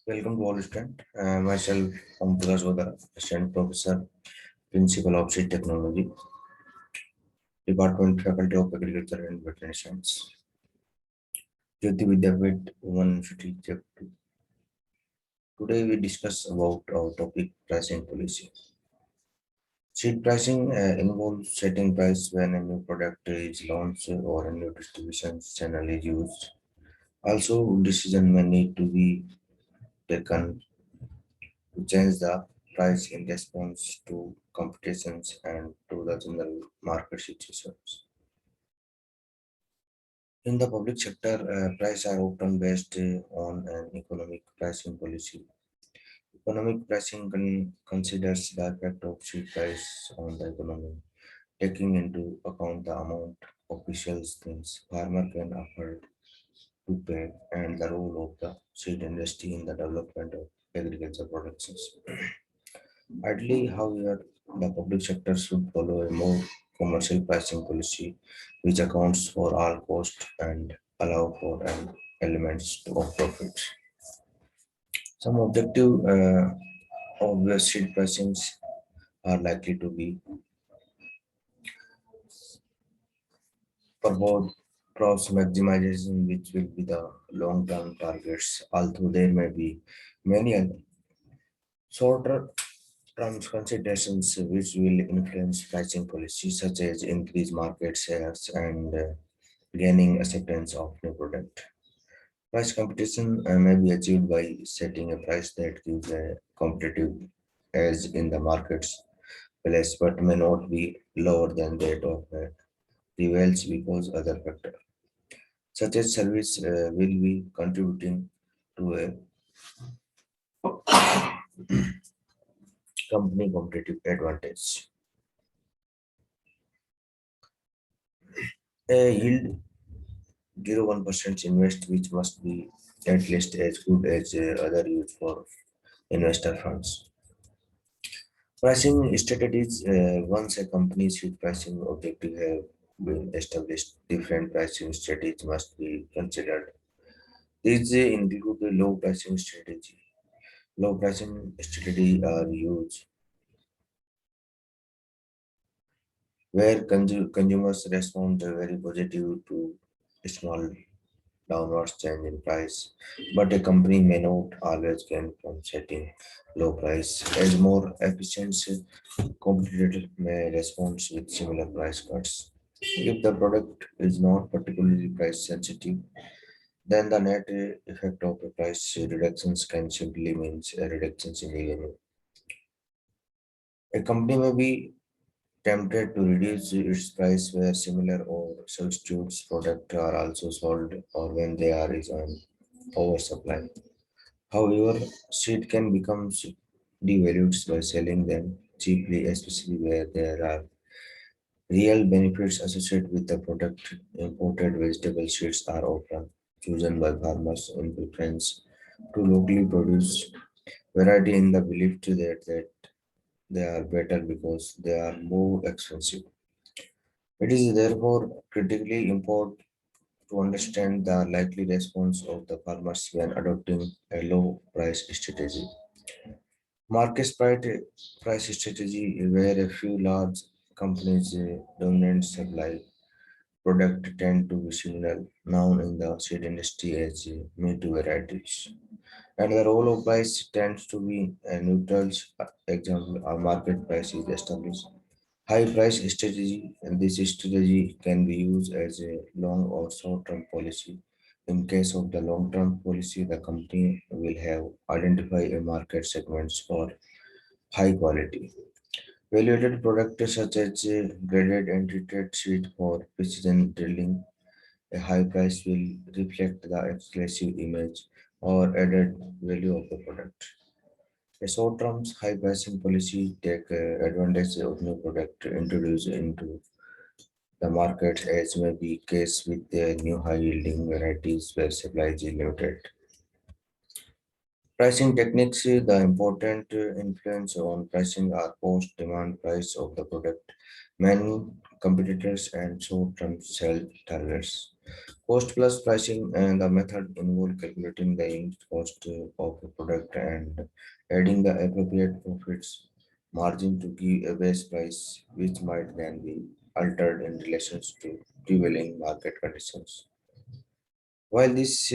Welcome to all students. Myself, Om Prakash Vadara, Assistant Professor, Principal of Seed Technology, Department Faculty of Agriculture and Veterinary Science, Jyoti Vidyapeeth, Women University, Chapter 2. Today we discuss about our topic pricing policy. Seed pricing involves setting price when a new product is launched or a new distribution channel is used. Also, decision may need to be taken to change the price in response to competitions and to the general market situations. In the public sector, prices are often based on an economic pricing policy. Economic pricing considers the effect of seed price on the economy, taking into account the amount officials thinks farmer can afford to pay and the role of the seed industry in the development of agriculture productions. Ideally, however, the public sector should follow a more commercial pricing policy which accounts for all costs and allow for an elements of profit. Some objective of the seed pricings are likely to be purpose cross maximization, which will be the long-term targets, although there may be many other shorter term considerations which will influence pricing policy, such as increased market shares and gaining acceptance of new product. Price competition may be achieved by setting a price that gives a competitive edge in the market's place, but may not be lower than that of rivals because other factor, such as service, will be contributing to a company competitive advantage. A yield 0.1% invest, which must be at least as good as other used for investor funds. Pricing strategies. Once a company's huge pricing objective have been established, different pricing strategies must be considered. These include the low pricing strategy. Low pricing strategy are used where consumers respond very positive to a small downwards change in price, but a company may not always gain from setting low price, as more efficient competitors may respond with similar price cuts. If the product is not particularly price sensitive, then the net effect of a price reductions can simply means a reduction in revenue. A company may be tempted to reduce its price where similar or substitutes product are also sold or when there is an oversupply. However, seed can become devalued by selling them cheaply, especially where there are real benefits associated with the product. Imported vegetable seeds are often chosen by farmers in preference to locally produced variety in the belief that they are better because they are more expensive. It is therefore critically important to understand the likely response of the farmers when adopting a low price strategy. Market price strategy is where a few large companies dominate supply product tend to be similar, known in the seed industry as me too varieties. And the role of price tends to be a neutral. Example, a market price is established. High price strategy, and this strategy can be used as a long or short term policy. In case of the long term policy, the company will have identify a market segments for high quality. Valuated products such as graded and treated seed for precision drilling, a high price will reflect the exclusive image or added value of the product. A short-term high pricing policy take advantage of new product introduced into the market, as may be case with the new high-yielding varieties where supply is limited. Pricing techniques, the important influence on pricing are cost, demand, price of the product, many competitors, and short-term sell targets. Cost plus pricing and the method involve calculating the unit cost of a product and adding the appropriate profits margin to give a base price, which might then be altered in relation to prevailing market conditions. While this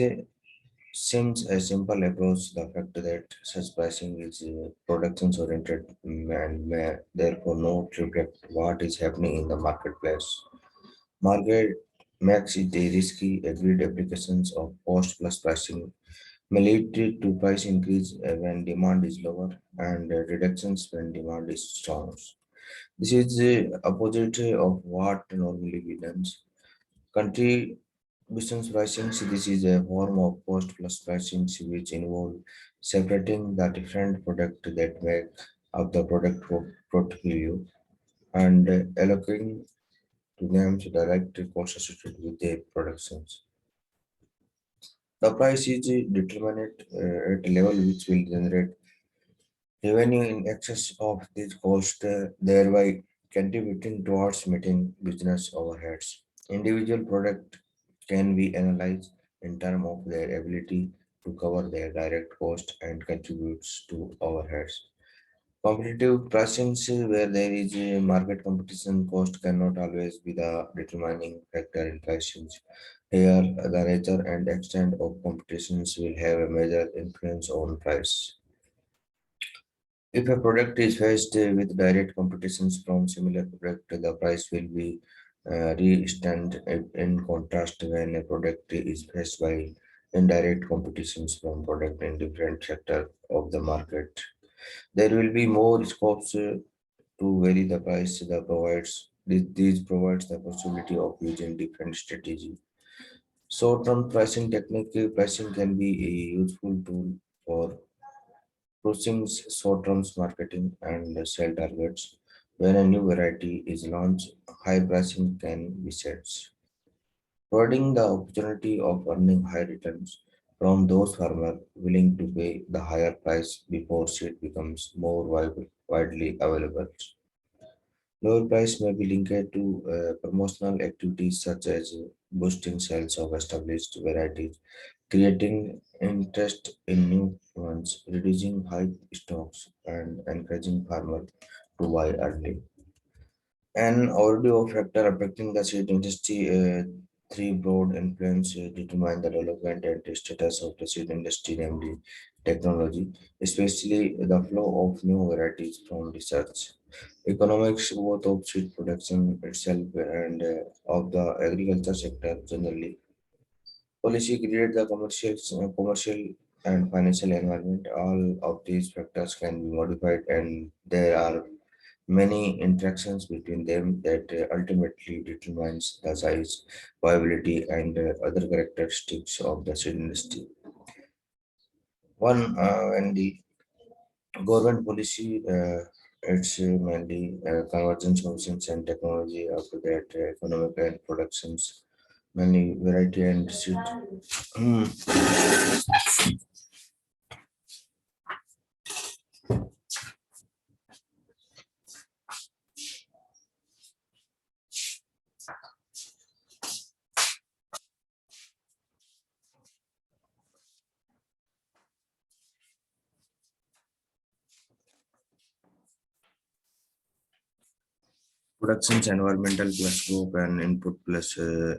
seems a simple approach, the fact that such pricing is productions oriented and may therefore not reflect what is happening in the marketplace. Market makes it a risky. Agreed applications of cost plus pricing may lead to price increase when demand is lower and reductions when demand is strong. This is the opposite of what normally be done. Contributions pricing, so this is a form of cost plus pricing which involve separating the different product that make up the product portfolio and allocating to them to direct cost associated with their productions. The price is determined at a level which will generate revenue in excess of this cost, thereby contributing towards meeting business overheads. Individual product can be analyzed in terms of their ability to cover their direct cost and contributes to overheads. Competitive pricing where there is a market competition, cost cannot always be the determining factor in pricing. Here, the nature and extent of competitions will have a major influence on price. If a product is faced with direct competitions from similar product, the price will be re-stand. In contrast, when a product is faced by indirect competitions from product in different sector of the market, there will be more scopes to vary the price that provides. These provides the possibility of using different strategy. Short-term pricing technique pricing can be a useful tool for pushing short-term marketing and sell targets. When a new variety is launched, high pricing can be set, providing the opportunity of earning high returns from those farmers willing to pay the higher price before seed becomes more widely available. Lower price may be linked to promotional activities such as boosting sales of established varieties, creating interest in new ones, reducing high stocks, and encouraging farmers to buy early. An overview of factor affecting the seed industry, three broad influence determine the development and the status of the seed industry, namely technology, especially the flow of new varieties from research, economics, both of seed production itself and of the agriculture sector generally, policy create the commercial and financial environment. All of these factors can be modified, and there are many interactions between them that ultimately determines the size, viability, and other characteristics of the seed industry. One, when the government policy, it's mainly convergence functions and technology. After that, economic and productions, many variety and seed. Productions, environmental plus scope and input plus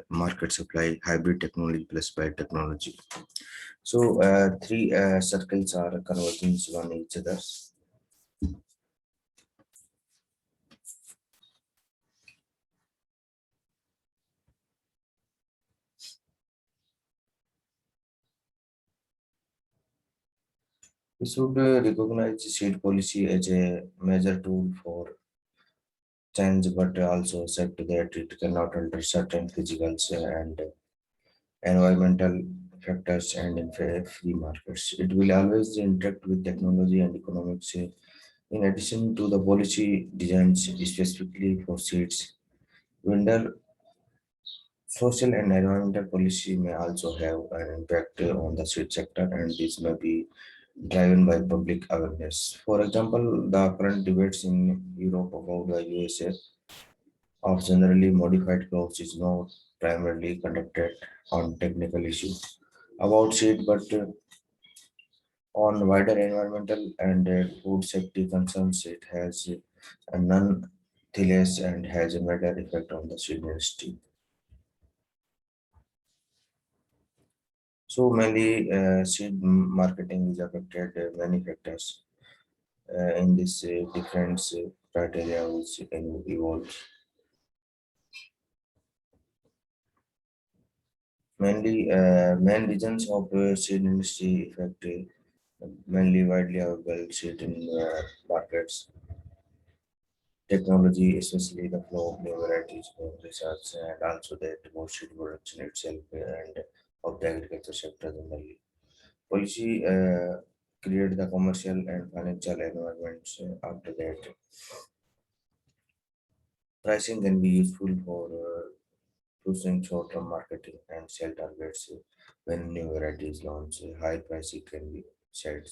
market supply, hybrid technology plus biotechnology. So three circles are converging on each other. We should recognize seed policy as a major tool for change, but also accept that it cannot alter certain physical and environmental factors and in free markets. It will always interact with technology and economics. In addition to the policy designs specifically for seeds, vendor social and environmental policy may also have an impact on the seed sector, and this may be driven by public awareness. For example, the current debates in Europe about the USA of generally modified crops is not primarily conducted on technical issues about seed, but on wider environmental and food safety concerns, it has a nonetheless and has a major effect on the seed industry. So mainly, seed marketing is affected many factors in this different criteria which evolves. Mainly, main reasons of seed industry effect mainly widely available seed in markets, technology, especially the flow of new varieties for research, and also the seed production itself and of the agriculture sector generally. Policy create the commercial and financial environments after that. Pricing can be useful for choosing short-term marketing and sell targets when new varieties launch. High pricing can be set,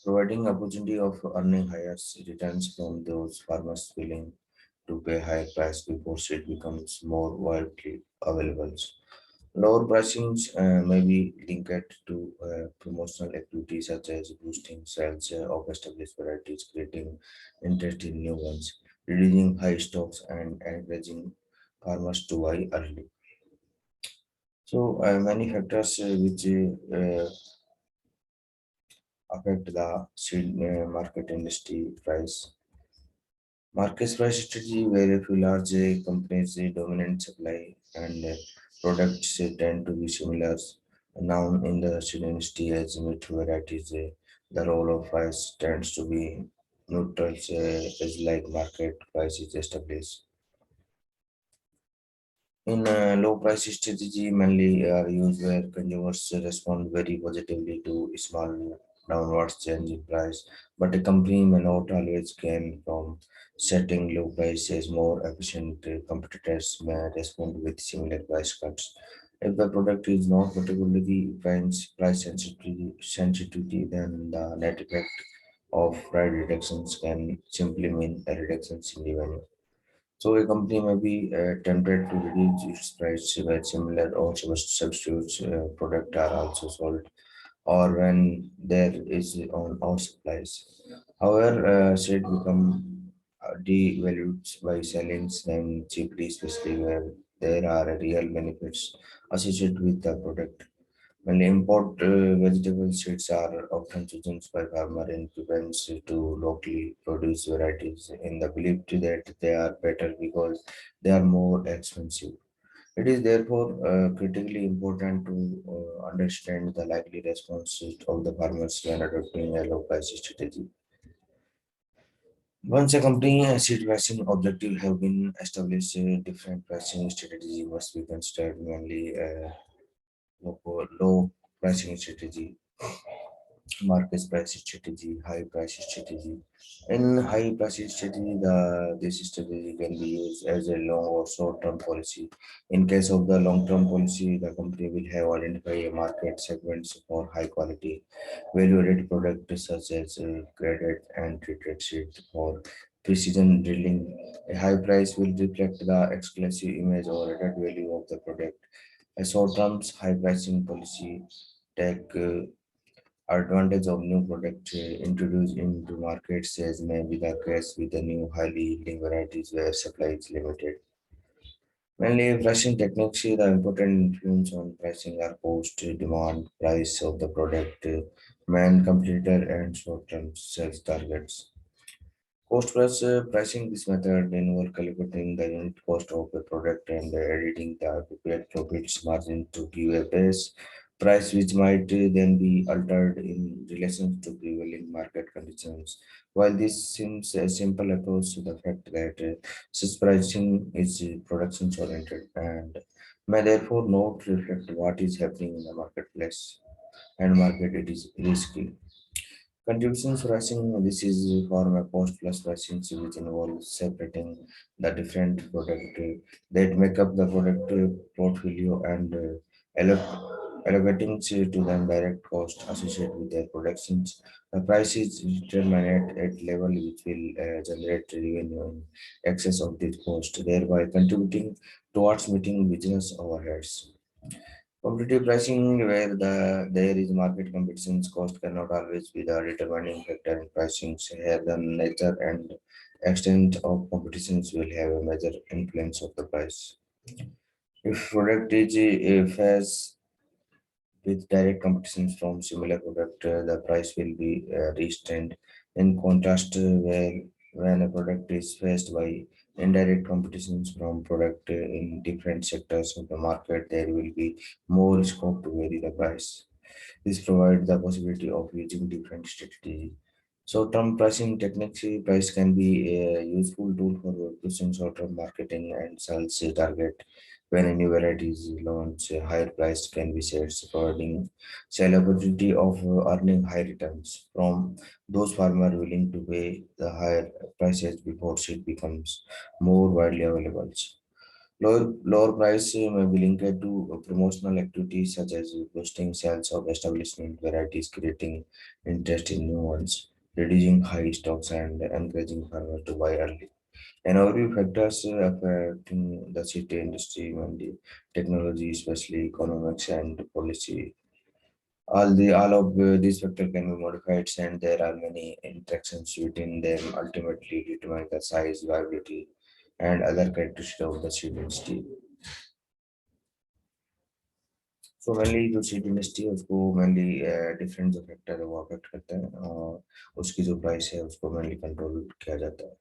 providing opportunity of earning higher returns from those farmers willing to pay higher price before seed becomes more widely available. Lower pricings may be linked to promotional activities such as boosting sales of established varieties, creating interest in new ones, reducing high stocks, and encouraging farmers to buy early. So, many factors which affect the seed market industry price. Market price strategy, where a few large companies dominant supply and products tend to be similar. Now, in the seed industry, as with varieties, the role of price tends to be neutral, as like market price is established. In low price strategy, mainly are used where consumers respond very positively to small downwards change in price, but a company may not always gain from setting low prices. More efficient competitors may respond with similar price cuts. If the product is not particularly price sensitivity, then the net effect of price reductions can simply mean a reduction in revenue. So a company may be tempted to reduce its price where similar or substitutes product are also sold, or when there is on our supplies. However, should become devalued by selling them cheaply, especially where there are real benefits associated with the product. When import vegetable seeds are often chosen by farmer in preference to locally produced varieties in the belief that they are better because they are more expensive. It is therefore critically important to understand the likely response of the farmers when adopting a low price strategy. Once a company seed pricing objective have been established, different pricing strategy must be considered mainly low pricing strategy, market price strategy, high price strategy. In high price strategy, this strategy can be used as a long or short term policy. In case of the long term policy, the company will have identified a market segments for high quality, value added products such as graded and treated seed for precision drilling. A high price will reflect the exclusive image or added value of the product. A short term high pricing policy take advantage of new product introduced into markets as may be the case with the new highly yielding varieties where supply is limited. Mainly pricing techniques, the important influence on pricing are cost, demand, price of the product, main competitor and short-term sales targets. Cost plus pricing this method involve calculating the unit cost of a product and editing the appropriate profits margin to give a base price which might then be altered in relation to prevailing market conditions. While this seems a simple approach to the fact that such pricing is production oriented and may therefore not reflect what is happening in the marketplace and market it is risky. Contributions pricing, this is form a cost plus pricing which involves separating the different product that make up the product portfolio and allocating to them direct cost associated with their productions. The price is determined at level which will generate revenue in excess of this cost, thereby contributing towards meeting business overheads. Competitive pricing, where there is market competitions, cost cannot always be the determining factor in pricing. Here, the nature and extent of competitions will have a major influence of the price. If product is faced with direct competitions from similar product, the price will be restrained. In contrast, where when a product is faced by indirect competitions from product in different sectors of the market, there will be more scope to vary the price. This provides the possibility of using different strategies. Short-term pricing techniques, price can be a useful tool for pushing short-term marketing and sales target. When a new variety is launched, a higher price can be set, providing sale opportunity of earning high returns from those farmers willing to pay the higher prices before seed becomes more widely available. Lower price may be linked to promotional activities such as boosting sales of establishment varieties, creating interest in new ones, reducing high stocks, and encouraging farmers to buy early. And overview factors affecting the city industry, mainly technology, especially economics and policy. All of these factors can be modified, and there are many interactions between them. Ultimately, determine the size, viability, and other characteristics of the seed industry. So mainly जो seed industry है उसको mainly different जो factor है वो affect करते हैं और उसकी जो प्राइस है उसको मेनली कंट्रोल किया जाता है